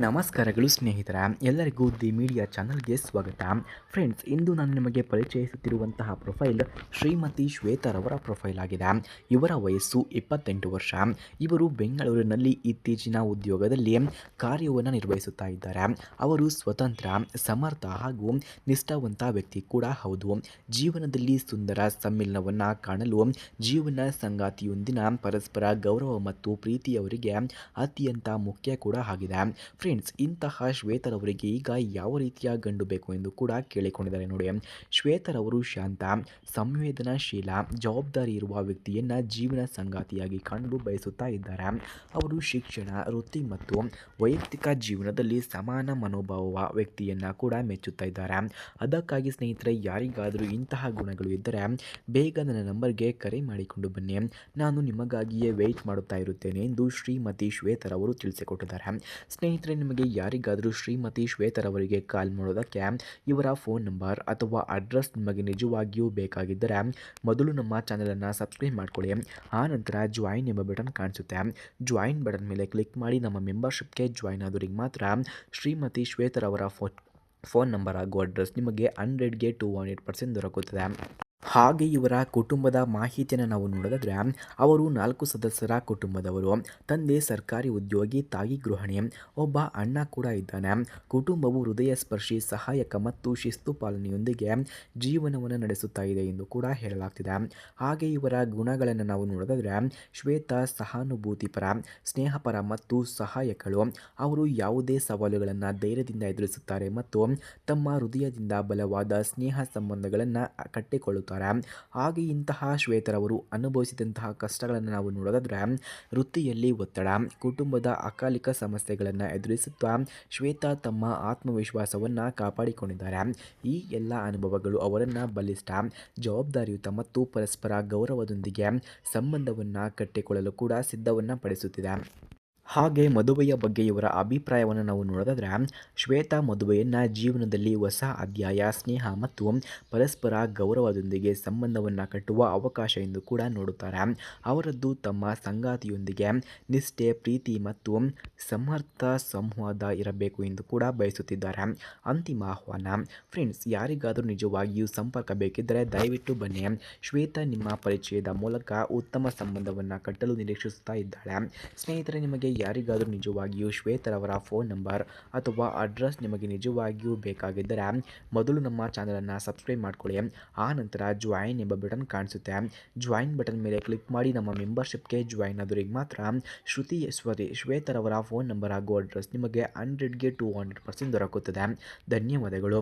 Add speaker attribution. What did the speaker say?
Speaker 1: ನಮಸ್ಕಾರಗಳು ಸ್ನೇಹಿತರ ಎಲ್ಲರಿಗೂ ದಿ ಮೀಡಿಯಾ ಚಾನಲ್ಗೆ ಸ್ವಾಗತ. ಫ್ರೆಂಡ್ಸ್, ಇಂದು ನಾನು ನಿಮಗೆ ಪರಿಚಯಿಸುತ್ತಿರುವಂತಹ ಪ್ರೊಫೈಲ್ ಶ್ರೀಮತಿ ಶ್ವೇತಾರವರ ಪ್ರೊಫೈಲ್ ಆಗಿದೆ. ಇವರ ವಯಸ್ಸು 28 ವರ್ಷ. ಇವರು ಬೆಂಗಳೂರಿನಲ್ಲಿ ಇತ್ತೀಚಿನ ಉದ್ಯೋಗದಲ್ಲಿ ಕಾರ್ಯವನ್ನು ನಿರ್ವಹಿಸುತ್ತಾ ಇದ್ದಾರೆ. ಅವರು ಸ್ವತಂತ್ರ, ಸಮರ್ಥ ಹಾಗೂ ನಿಷ್ಠಾವಂತ ವ್ಯಕ್ತಿ ಕೂಡ ಹೌದು. ಜೀವನದಲ್ಲಿ ಸುಂದರ ಸಮ್ಮಿಲನವನ್ನು ಕಾಣಲು ಜೀವನ ಸಂಗಾತಿಯೊಂದಿನ ಪರಸ್ಪರ ಗೌರವ ಮತ್ತು ಪ್ರೀತಿಯವರಿಗೆ ಅತ್ಯಂತ ಮುಖ್ಯ ಕೂಡ ಆಗಿದೆ. ಫ್ರೆಂಡ್ಸ್, ಇಂತಹ ಶ್ವೇತರವರಿಗೆ ಈಗ ಯಾವ ರೀತಿಯ ಗಂಡು ಬೇಕು ಎಂದು ಕೂಡ ಕೇಳಿಕೊಂಡಿದ್ದಾರೆ ನೋಡಿ. ಶ್ವೇತರವರು ಶಾಂತ, ಸಂವೇದನಾಶೀಲ, ಜವಾಬ್ದಾರಿ ಇರುವ ವ್ಯಕ್ತಿಯನ್ನು ಜೀವನ ಸಂಗಾತಿಯಾಗಿ ಕಾಣಲು ಬಯಸುತ್ತಾ ಇದ್ದಾರೆ. ಅವರು ಶಿಕ್ಷಣ, ವೃತ್ತಿ ಮತ್ತು ವೈಯಕ್ತಿಕ ಜೀವನದಲ್ಲಿ ಸಮಾನ ಮನೋಭಾವ ವ್ಯಕ್ತಿಯನ್ನು ಕೂಡ ಮೆಚ್ಚುತ್ತಾ ಇದ್ದಾರೆ. ಅದಕ್ಕಾಗಿ ಸ್ನೇಹಿತರೆ, ಯಾರಿಗಾದರೂ ಇಂತಹ ಗುಣಗಳು ಇದ್ದರೆ ಬೇಗ ನನ್ನ ನಂಬರ್ಗೆ ಕರೆ ಮಾಡಿಕೊಂಡು ಬನ್ನಿ. ನಾನು ನಿಮಗಾಗಿಯೇ ವೆಯ್ಟ್ ಮಾಡುತ್ತಾ ಇರುತ್ತೇನೆ ಎಂದು ಶ್ರೀಮತಿ ಶ್ವೇತರವರು ತಿಳಿಸಿಕೊಟ್ಟಿದ್ದಾರೆ. ಸ್ನೇಹಿತರೆ, ನಿಮಗೆ ಯಾರಿಗಾದರೂ ಶ್ರೀಮತಿ ಶ್ವೇತರವರಿಗೆ ಕಾಲ್ ಮಾಡೋದಕ್ಕೆ ಇವರ ಫೋನ್ ನಂಬರ್ ಅಥವಾ ಅಡ್ರೆಸ್ ನಿಮಗೆ ನಿಜವಾಗಿಯೂ ಬೇಕಾಗಿದ್ದರೆ ಮೊದಲು ನಮ್ಮ ಚಾನಲನ್ನು ಸಬ್ಸ್ಕ್ರೈಬ್ ಮಾಡ್ಕೊಳ್ಳಿ. ಆ ನಂತರ ಜಾಯಿನ್ ಎಂಬ ಬಟನ್ ಕಾಣಿಸುತ್ತೆ. ಜಾಯಿನ್ ಬಟನ್ ಮೇಲೆ ಕ್ಲಿಕ್ ಮಾಡಿ ನಮ್ಮ ಮೆಂಬರ್ಶಿಪ್ಗೆ ಜಾಯಿನ್ ಆದವರಿಗೆ ಮಾತ್ರ ಶ್ರೀಮತಿ ಶ್ವೇತರವರ ಫೋನ್ ನಂಬರ್ ಹಾಗೂ ಅಡ್ರೆಸ್ ನಿಮಗೆ 100ಗೆ 200% ದೊರಕುತ್ತದೆ. ಹಾಗೆ ಇವರ ಕುಟುಂಬದ ಮಾಹಿತಿಯನ್ನು ನಾವು ನೋಡೋದಾದರೆ, ಅವರು 4 ಸದಸ್ಯರ ಕುಟುಂಬದವರು. ತಂದೆ ಸರ್ಕಾರಿ ಉದ್ಯೋಗಿ, ತಾಯಿ ಗೃಹಿಣಿ, ಒಬ್ಬ ಅಣ್ಣ ಕೂಡ ಇದ್ದಾನೆ. ಕುಟುಂಬವು ಹೃದಯ ಸ್ಪರ್ಶಿ, ಸಹಾಯಕ ಮತ್ತು ಶಿಸ್ತು ಪಾಲನೆಯೊಂದಿಗೆ ಜೀವನವನ್ನು ನಡೆಸುತ್ತಾ ಇದೆ ಎಂದು ಕೂಡ ಹೇಳಲಾಗ್ತಿದೆ. ಹಾಗೆ ಇವರ ಗುಣಗಳನ್ನು ನಾವು ನೋಡೋದಾದರೆ, ಶ್ವೇತಾ ಸಹಾನುಭೂತಿಪರ, ಸ್ನೇಹಪರ ಮತ್ತು ಸಹಾಯಕಳು. ಅವರು ಯಾವುದೇ ಸವಾಲುಗಳನ್ನು ಧೈರ್ಯದಿಂದ ಎದುರಿಸುತ್ತಾರೆ ಮತ್ತು ತಮ್ಮ ಹೃದಯದಿಂದ ಬಲವಾದ ಸ್ನೇಹ ಸಂಬಂಧಗಳನ್ನು ಕಟ್ಟಿಕೊಳ್ಳುತ್ತಾರೆ. ಹಾಗೆ ಇಂತಹ ಶ್ವೇತರವರು ಅನುಭವಿಸಿದಂತಹ ಕಷ್ಟಗಳನ್ನು ನಾವು ನೋಡೋದಾದರೆ, ವೃತ್ತಿಯಲ್ಲಿ ಒತ್ತಡ, ಕುಟುಂಬದ ಅಕಾಲಿಕ ಸಮಸ್ಯೆಗಳನ್ನು ಎದುರಿಸುತ್ತಾ ಶ್ವೇತಾ ತಮ್ಮ ಆತ್ಮವಿಶ್ವಾಸವನ್ನು ಕಾಪಾಡಿಕೊಂಡಿದ್ದಾರೆ. ಈ ಎಲ್ಲ ಅನುಭವಗಳು ಅವರನ್ನು ಬಲಿಷ್ಠ, ಜವಾಬ್ದಾರಿಯುತ ಮತ್ತು ಪರಸ್ಪರ ಗೌರವದೊಂದಿಗೆ ಸಂಬಂಧವನ್ನು ಕಟ್ಟಿಕೊಳ್ಳಲು ಕೂಡ ಸಿದ್ಧವನ್ನು ಪಡಿಸುತ್ತಿದೆ. ಹಾಗೆ ಮದುವೆಯ ಬಗ್ಗೆ ಇವರ ಅಭಿಪ್ರಾಯವನ್ನು ನಾವು ನೋಡೋದಾದರೆ, ಶ್ವೇತಾ ಮದುವೆಯನ್ನು ಜೀವನದಲ್ಲಿ ಹೊಸ ಅಧ್ಯಾಯ, ಸ್ನೇಹ ಮತ್ತು ಪರಸ್ಪರ ಗೌರವದೊಂದಿಗೆ ಸಂಬಂಧವನ್ನು ಕಟ್ಟುವ ಅವಕಾಶ ಎಂದು ಕೂಡ ನೋಡುತ್ತಾರೆ. ಅವರದ್ದು ತಮ್ಮ ಸಂಗಾತಿಯೊಂದಿಗೆ ನಿಷ್ಠೆ, ಪ್ರೀತಿ ಮತ್ತು ಸಮರ್ಥ ಸಂವಾದ ಇರಬೇಕು ಎಂದು ಕೂಡ ಬಯಸುತ್ತಿದ್ದಾರೆ. ಅಂತಿಮ ಆಹ್ವಾನ. ಫ್ರೆಂಡ್ಸ್, ಯಾರಿಗಾದರೂ ನಿಜವಾಗಿಯೂ ಸಂಪರ್ಕ ಬೇಕಿದ್ದರೆ ದಯವಿಟ್ಟು ಬನ್ನಿ. ಶ್ವೇತಾ ನಿಮ್ಮ ಪರಿಚಯದ ಮೂಲಕ ಉತ್ತಮ ಸಂಬಂಧವನ್ನು ಕಟ್ಟಲು ನಿರೀಕ್ಷಿಸುತ್ತಾ ಇದ್ದಾಳೆ. ಸ್ನೇಹಿತರೆ, ನಿಮಗೆ ಯಾರಿಗಾದರೂ ನಿಜವಾಗಿಯೂ ಶ್ವೇತರವರ ಫೋನ್ ನಂಬರ್ ಅಥವಾ ಅಡ್ರೆಸ್ ನಿಮಗೆ ನಿಜವಾಗಿಯೂ ಬೇಕಾಗಿದ್ದರೆ ಮೊದಲು ನಮ್ಮ ಚಾನಲನ್ನು ಸಬ್ಸ್ಕ್ರೈಬ್ ಮಾಡ್ಕೊಳ್ಳಿ. ಆ ನಂತರ ಜಾಯಿನ್ ಎಂಬ ಬಟನ್ ಕಾಣಿಸುತ್ತೆ. ಜಾಯಿನ್ ಬಟನ್ ಮೇಲೆ ಕ್ಲಿಕ್ ಮಾಡಿ ನಮ್ಮ ಮೆಂಬರ್ಶಿಪ್ಗೆ ಜಾಯಿನ್ ಆದವರಿಗೆ ಮಾತ್ರ ಶ್ವೇತರವರ ಫೋನ್ ನಂಬರ್ ಹಾಗೂ ಅಡ್ರೆಸ್ ನಿಮಗೆ 100ಗೆ 200% ದೊರಕುತ್ತದೆ. ಧನ್ಯವಾದಗಳು.